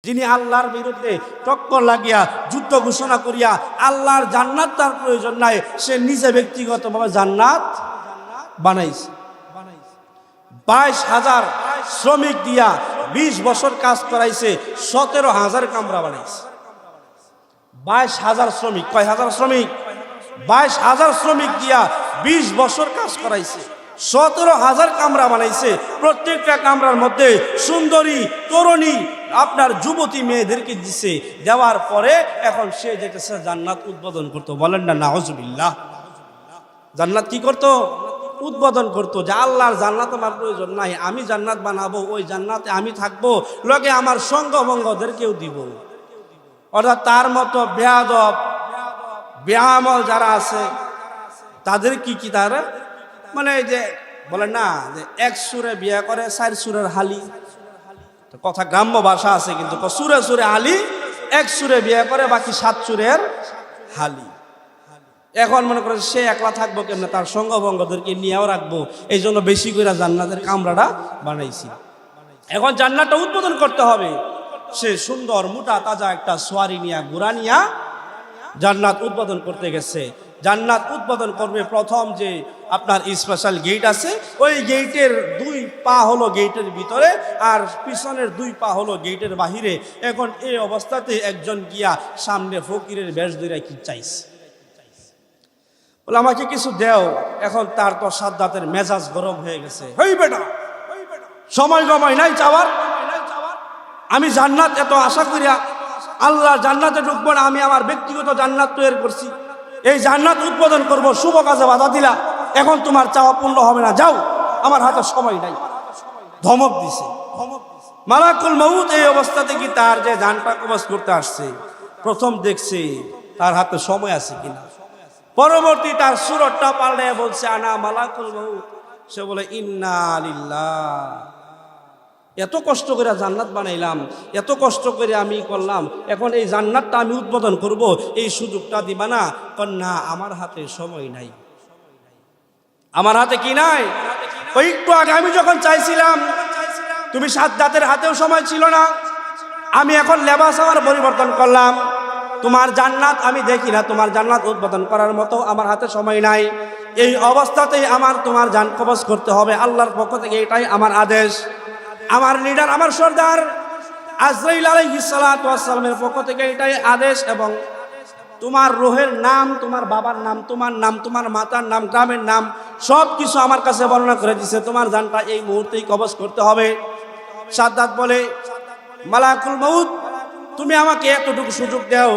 যিনি আল্লাহর বিরুদ্ধে টক্কর লাগিয়া যুদ্ধ ঘোষণা করিয়া আল্লাহর জান্নাত তার প্রয়োজন নাই, সে নিজে ব্যক্তিগতভাবে জান্নাত বানাইছে। 22,000 শ্রমিক দিয়া 20 বছর কাজ করাইছে, 17,000 কামরা বানাইছে। 22,000 শ্রমিক, কয় হাজার শ্রমিক? 22,000 শ্রমিক দিয়া 20 বছর কাজ করাইছে, 17,000 কামরা বানাইছে। প্রত্যেকটা কামরার মধ্যে সুন্দরী তরুণী আপনার যুবতী মেয়েদেরকে দিছে। দেওয়ার পরে এখন সে যেতেছে জান্নাত উদ্বোধন করতো। বলেন না নাউজুবিল্লাহ। জান্নাত কি করতো? উদ্বোধন করতো যে আল্লাহর জান্নাত আমার প্রয়োজন নাই, আমি জান্নাত বানাবো, ওই জান্নাতে আমি থাকবো, লগে আমার সঙ্গভঙ্গদেরকেও দিব। অর্থাৎ তার মতো বেয়াদব বেআমল যারা আছে তাদের কি তারা মানে যে বলেন না যে এক সুরে বিয়ে করে 4 সুরের হালি, কথা গ্রাম্য ভাষা আছে, কিন্তু সুরে সুরে হালি, এক সুরে বিয়ে করে বাকি 7 সুরের হালি। এখন মনে করে সে একলা থাকবো কেমনে, তার সঙ্গভঙ্গদেরকে নিয়েও রাখবো, এই জন্য বেশি করে জান্নাতের কামরাটা বানাইছি। এখন জান্নাতটা উদ্বোধন করতে হবে, সে সুন্দর মোটা তাজা একটা সোয়ারি নিয়া ঘোড়া নিয়া জান্নাত উদ্বোধন করতে গেছে। জান্নাত উদ্বোধন করবে, প্রথম যে আপনার স্পেশাল গেট আছে, ওই গেটের 2 পা হলো গেটের ভিতরে আর পিছনের 2 পা হলো গেটের বাহিরে। এখন এই অবস্থাতে একজন গিয়া সামনে ফকিরের বেশ ধরে কি চাইছে, বলে আমাকে কিছু দেও। এখন তার তো সাদ্দাতের মেজাজ গরম হয়ে গেছে, হই বেটা সময় গমাই নাই চাওয়ার, আমি জান্নাত এত আশা করিয়া আল্লাহ জান্নাতে ঢুকবো না, আমি আমার ব্যক্তিগত জান্নাত তৈরি করছি, এই জান্নাত উদ্বোধন করব, শুভ কাজে বাধা দিলা, এখন তোমার চাওয়া পূর্ণ হবে না, যাও, আমার হাতে সময় নাই। ধমক দিছে মালাকুল মউত। এই অবস্থাতে কি তার যে জানটা কবজ করতে আসছে, প্রথম দেখছে তার হাতে সময় আছে কিনা, পরবর্তী তার সুরতটা পাল্টে বলছে আনা মালাকুল মউত। সে বলে ইন্না লিল্লাহ, এত কষ্ট করে জান্নাত বানাইলাম, এত কষ্ট করে আমি করলাম, এখন এই জান্নাতটা আমি উদ্বোধন করব, এই সুযোগটা দিবা না? না, আমার হাতে সময় নাই। আমার হাতে কি নাই? ওই একটু আগে আমি যখন চাইছিলাম, তুমি সাদ্দাতের হাতেও সময় ছিল না, আমি এখন লেবাস আমার পরিবর্তন করলাম, তোমার জান্নাত আমি দেখি না, তোমার জান্নাত উদ্বোধন করার মতো আমার হাতে সময় নাই। এই অবস্থাতেই আমার তোমার জান কবজ করতে হবে, আল্লাহর পক্ষ থেকে এটাই আমার আদেশ। আমার লিডার, আমার সর্দার আজরাইল আলাইহিস সালাতু ওয়াস সালামের পক্ষ থেকে এটাই আদেশ। এবং তোমার রূহের নাম, তোমার বাবার নাম, তোমার নাম, তোমার মাতার নাম, গ্রামের নাম, সব কিছু আমার কাছে বর্ণনা করে দিছে, তোমার জানটা এই মুহূর্তেই কবজ করতে হবে। সাদ্দাত বলে মালাকুল মউত, তুমি আমাকে এতটুকু সুযোগ দাও,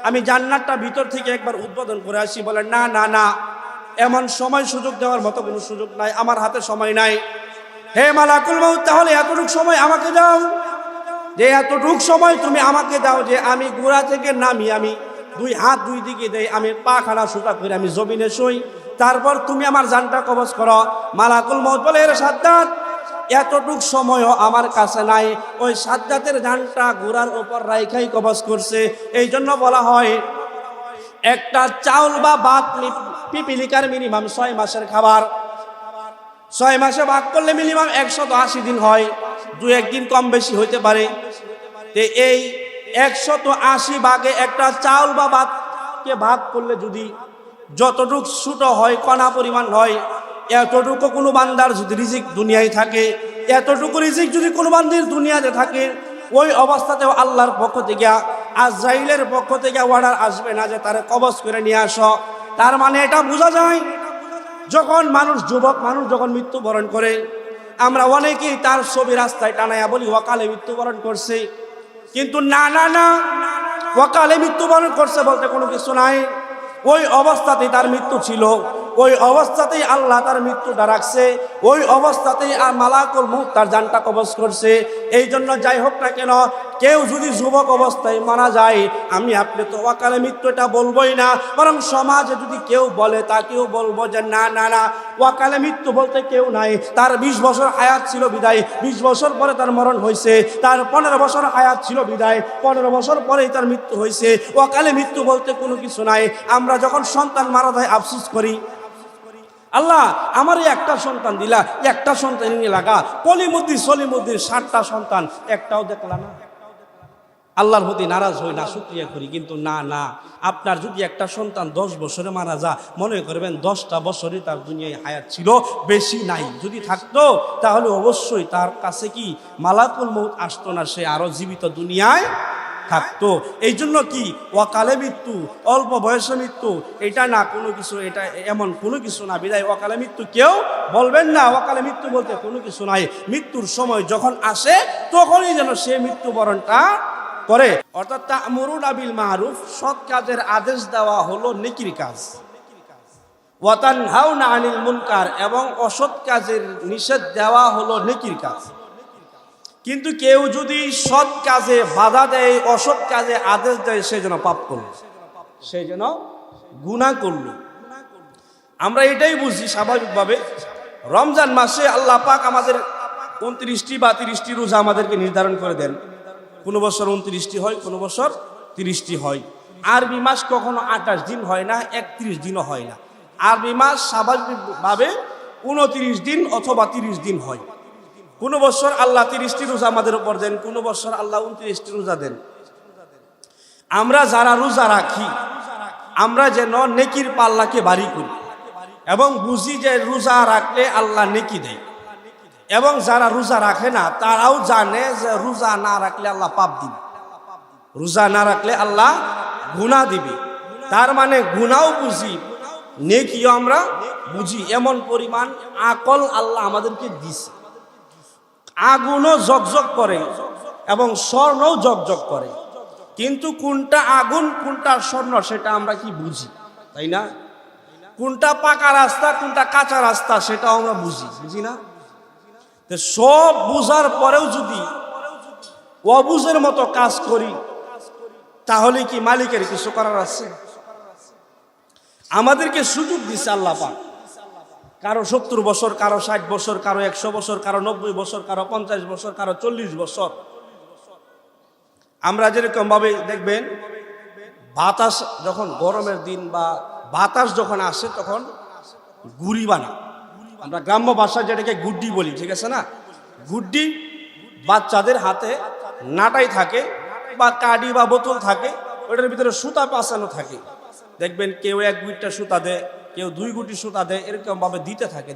আমি জান্নাতটা ভিতর থেকে একবার উদ্বোধন করে আসি। বলে না না না, এমন সময় সুযোগ দেওয়ার মতো কোনো সুযোগ নাই, আমার হাতে সময় নাই। হে মালাকুল মউত, তাহলে এতটুকু সময় আমাকে দাও, যে এতটুকু সময় তুমি আমাকে দাও যে আমি গোড়া থেকে নামি, আমি 2 হাত 2 দিকে দেই, আমি পা খাড়া সোজা করে আমি জমিনে শুই, তারপর তুমি আমার জানটা কবজ করো। মালাকুল মউত বলে এর সাদ্দাত, এতটুক সময়ও আমার কাছে নাই। ওই সাদ্দাতের জানটা গোড়ার উপর রাইখাই কবজ করছে। এই জন্য বলা হয় একটা চাউল বা ভাত পিপিলিকার মিনিমাম 6 মাসের খাবার, 6 মাসে ভাগ করলে মিনিমাম 180 দিন হয়, 2-1 দিন কম বেশি হইতে পারে। এই 180 ভাগে একটা চাউল বা ভাতকে ভাগ করলে যদি যতটুক ছোট হয়, কণা পরিমাণ হয়, এতটুকু কোনো বান্দার যদি রিজিক দুনিয়ায় থাকে, এতটুকু রিজিক যদি কোনো বান্দির দুনিয়াতে থাকে, ওই অবস্থাতেও আল্লাহর পক্ষ থেকে, আজরাইলের পক্ষ থেকে অর্ডার আসবে না যে তারে কবজ করে নিয়ে আসো। তার মানে এটা বোঝা যায়, যখন মানুষ, যুবক মানুষ যখন মৃত্যুবরণ করে, আমরা অনেকেই তার ছবি রাস্তায় টানাইয়া বলি ওয়াকালে মৃত্যুবরণ করছে, কিন্তু না না না, ওয়াকালে মৃত্যুবরণ করছে বলতে কোনো কিছু নাই। ওই অবস্থাতেই তার মৃত্যু ছিল, ওই অবস্থাতেই আল্লাহ তার মৃত্যুটা রাখছে, ওই অবস্থাতেই আর মালাকুল মউত তার জানটা কবজ করছে। এই জন্য যাই হোক না কেন, কেউ যদি যুবক অবস্থায় মারা যায়, আমি আপনি তো ওয়াকালে মৃত্যুটা বলবোই না, বরং সমাজে যদি কেউ বলে তাকেও বলবো যে না না না, ওয়াকালে মৃত্যু বলতে কেউ নাই। তার 20 বছর হায়াত ছিল বিদায়, 20 বছর পরে তার মরণ হয়েছে, তার 15 বছর হায়াত ছিল বিদায়, 15 বছর পরেই তার মৃত্যু হয়েছে। ওয়াকালে মৃত্যু বলতে কোনো কিছু নাই। আমরা যখন সন্তান মারা যায় আফসোস করি, আল্লাহ আমারই একটা সন্তান দিলা, একটা সন্তান নিয়ে লাগা, কলিমুদ্দিন সলিমুদ্দিন 7টা সন্তান, একটাও দেখলা না। আল্লাহর প্রতি নারাজ হই না শুকরিয়া করি, কিন্তু না না, আপনার যদি একটা সন্তান 10 বছরে মারা যা, মনে করবেন 10টা বছরই তার দুনিয়ায় হায়াত ছিল, বেশি নাই। যদি থাকতো তাহলে অবশ্যই তার কাছে কি মালাকুল মউত আসতো না, সে আরো জীবিত দুনিয়ায় থাকতো। এই জন্য কি অকালে মৃত্যু, অল্প বয়সে মৃত্যু, এটা না কোনো কিছু, এটা এমন কোনো কিছু না। বিদায় অকালে মৃত্যু কেউ বলবেন না, অকালে মৃত্যু বলতে কোনো কিছু নাই। মৃত্যুর সময় যখন আসে তখনই যেন সে মৃত্যুবরণটা করে। অর্থাৎ তা'মুরুনা বিল মারুফ, সৎ কাজের আদেশ দেওয়া হলো নেকির কাজ। ওয়া তানহাউনা আনিল মুনকার, এবং অসৎ কাজের নিষেধ দেওয়া হলো নেকির কাজ। কিন্তু কেউ যদি সৎ কাজে বাধা দেয়, অসৎ কাজে আদেশ দেয়, সে যেন পাপ করলো, সে যেন গুনাহ করলো। আমরা এটাই বুঝি স্বাভাবিকভাবে, রমজান মাসে আল্লাহ পাক আমাদের 29টি বা 30টি রোজা আমাদেরকে নির্ধারণ করে দেন। কোনো বছর 29টি হয়, কোনো বছর 30টি হয়। আরবি মাস কখনো 28 দিন হয় না, 31 দিনও হয় না। আরবি মাস স্বাভাবিকভাবে 29 দিন অথবা 30 দিন হয়। কোনো বছর আল্লাহ 30টি রোজা আমাদের উপর দেন, কোনো বছর আল্লাহ 29টি রোজা দেন। আমরা যারা রোজা রাখি, আমরা যেন নেকির পাল্লাকে ভারী করি এবং বুঝি যে রোজা রাখলে আল্লাহ নেকি দেয়। এবং যারা রোজা রাখে না তারাও জানে যে রোজা না রাখলে আল্লাহ পাপ দিবে, রোজা না রাখলে আল্লাহ গুনাহ দিবে। তার মানে গুনাহও বুঝি, নেকিও আমরা বুঝি। এমন পরিমাণ আকল আল্লাহ আমাদেরকে দিছে। আগুনও ঝকঝক করে এবং স্বর্ণও ঝকঝক করে, কিন্তু কোনটা আগুন কোনটা স্বর্ণ সেটা আমরা কি বুঝি, তাই না? কোনটা পাকা রাস্তা কোনটা কাঁচা রাস্তা সেটাও আমরা বুঝি না? সব বুঝার পরেও যদি অবুঝের মতো কাজ করি, তাহলে কি মালিকের কিছু করার আছে? আমাদেরকে সুযোগ দিচ্ছে আল্লাহ পাক। কারো 70 বছর, কারো 60 বছর, কারো 100 বছর, কারো 90 বছর, কারো 50 বছর, কারো 40 বছর। আমরা যেরকম ভাবে দেখবেন, বাতাস যখন গরমের দিন বা বাতাস যখন আসে তখন গুড়ি বানা, আমরা গ্রাম্য ভাষায় যেটাকে গুড্ডি বলি, ঠিক আছে না? গুড্ডি বাচ্চাদের হাতে নাটাই থাকে বা কাডি বা বোতল থাকে, ওটার ভিতরে সুতা পাচানো থাকে। দেখবেন কেউ 1 গুইটা সুতা দেয়, কেউ 2 গুটি সুতা দেয়, এরকম ভাবে দিতে থাকে।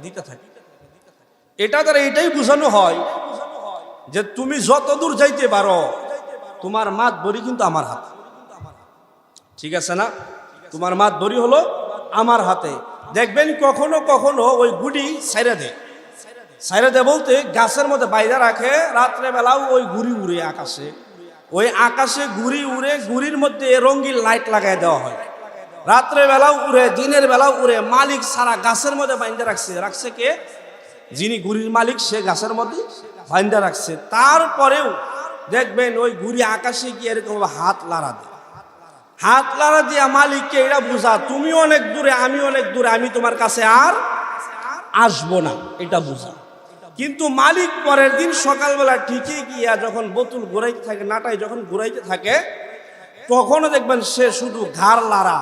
এটা দ্বারা এটাই বোঝানো হয় যে তুমি যত দূর যাইতে পারো, তোমার মাত বড়ি কিন্তু আমার হাতে, ঠিক আছে না? তোমার মাত বড়ি হলো আমার হাতে। দেখবেন কখনো কখনো ওই গুড়ি ছাইরা দেয় বলতে গাছের মধ্যে বাইরে রাখে, রাত্রে বেলাও ওই গুড়ি উড়ে আকাশে, ওই আকাশে গুড়ি উড়ে, গুড়ির মধ্যে রঙিন লাইট লাগাই দেওয়া হয়। রাত্রে বেলাও উড়ে, দিনের বেলাও উড়ে। মালিক সারা গাছের মধ্যে বাইন্ধে রাখছে কে? যিনি গুড়ির মালিক, সে গাছের মধ্যে বাইন্ধে রাখছে। তারপরেও দেখবেন ওই গুড়ি আকাশে গিয়ে এরকম হাত লাড়া দিয়া মালিককে এটা বুঝা, তুমি অনেক দূরে, আমি অনেক দূরে, আমি তোমার কাছে আর আসবো না, এটা বুঝা। কিন্তু মালিক পরের দিন সকালবেলা ঠিকই গিয়া যখন বোতল ঘুরাইতে থাকে, নাটাই যখন ঘুরাইতে থাকে, তখনও দেখবেন সে শুধু ঘাড় লাড়া,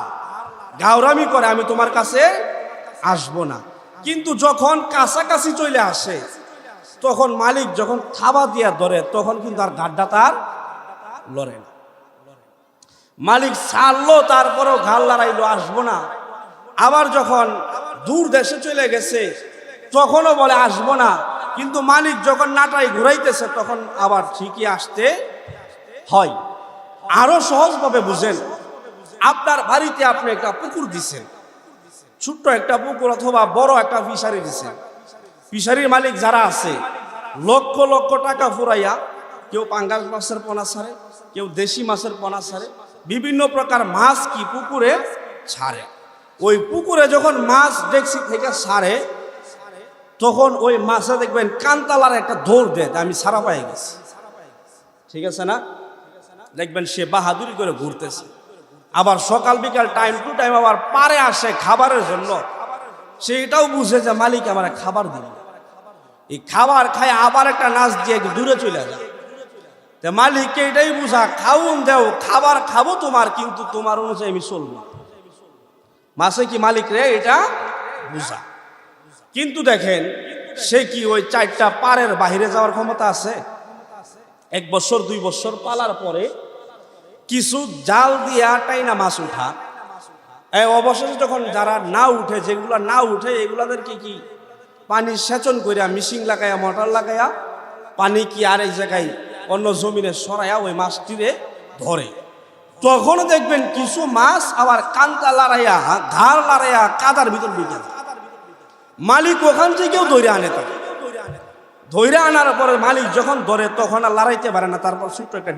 গাওরামি করে, আমি তোমার কাছে আসবো না। কিন্তু যখন কাছাকাছি চলে আসে, তখন মালিক যখন থাবা দিয়া ধরে, তখন কিন্তু আর গাড্ডা তার লড়ে না। মালিক ছাড়লো, তারপরেও ঘাড় লড়াইলো, আসবো না। আবার যখন দূর দেশে চলে গেছে, তখনও বলে আসবো না। কিন্তু মালিক যখন নাটাই ঘুরাইতেছে, তখন আবার ঠিকই আসতে হয়। আরো সহজভাবে বুঝেন, আপনার বাড়িতে আপনি একটা পুকুর দিচ্ছেন, ছোট্ট একটা পুকুর অথবা বড় একটা ফিশারি দিচ্ছেন। ফিশারির মালিক যারা আছে, লক্ষ লক্ষ টাকা ফুরাইয়া কেউ পাঙ্গাস মাছের পোনা ছাড়ে, কেউ দেশি মাছের পোনা ছাড়ে, বিভিন্ন প্রকার মাছ কি পুকুরে ছাড়ে। ওই পুকুরে যখন মাছ ডেকসি থেকে ছাড়ে, তখন ওই মাছে দেখবেন কান্তালার একটা দৌড় দেয়, আমি ছাড়া পাই গেছি, ঠিক আছে না? দেখবেন সে বাহাদুরি করে ঘুরতেছে। আবার সকাল বিকাল টাইম টু টাইম আবার পারে আসে খাবারের জন্য। সে এটাও বুঝে যে মালিক আমার খাবার দিল, এই খাবার খায় আবার একটা নাচ দিয়ে দূরে চলে যায়। মালিককে এটাই বুঝা, খাউন দেও, খাবার খাবো তোমার, কিন্তু তোমার অনুযায়ী আমি চলবো। মাসে কি মালিক রে এটা বুঝা। কিন্তু দেখেন সে কি ওই 4টা পারের বাহিরে যাওয়ার ক্ষমতা আছে? 1 বছর 2 বছর পালার পরে কিছু জাল দিয়া টাইনা মাছ উঠা। এই অবশেষে যখন যারা না উঠে, যেগুলা না উঠে এগুলাদেরকে কি পানি সেচন করিয়া মিশিং লাগাইয়া মোটর লাগাইয়া পানি কি আর এই জায়গায় অন্য জমিনে সরাইয়া ওই মাছটিরে ধরে। তখন দেখবেন কিছু মাছ আবার কান্তা লড়াইয়া ঘাড় লড়াইয়া কাদার ভিতর ঢুকে যায়। মালিক ওখান থেকেও ধরে আনে, তাকে ধরে আনার পরে মালিক যখন ধরে তখন আর লড়াইতে পারে না, তারপর ছোট্ট একটা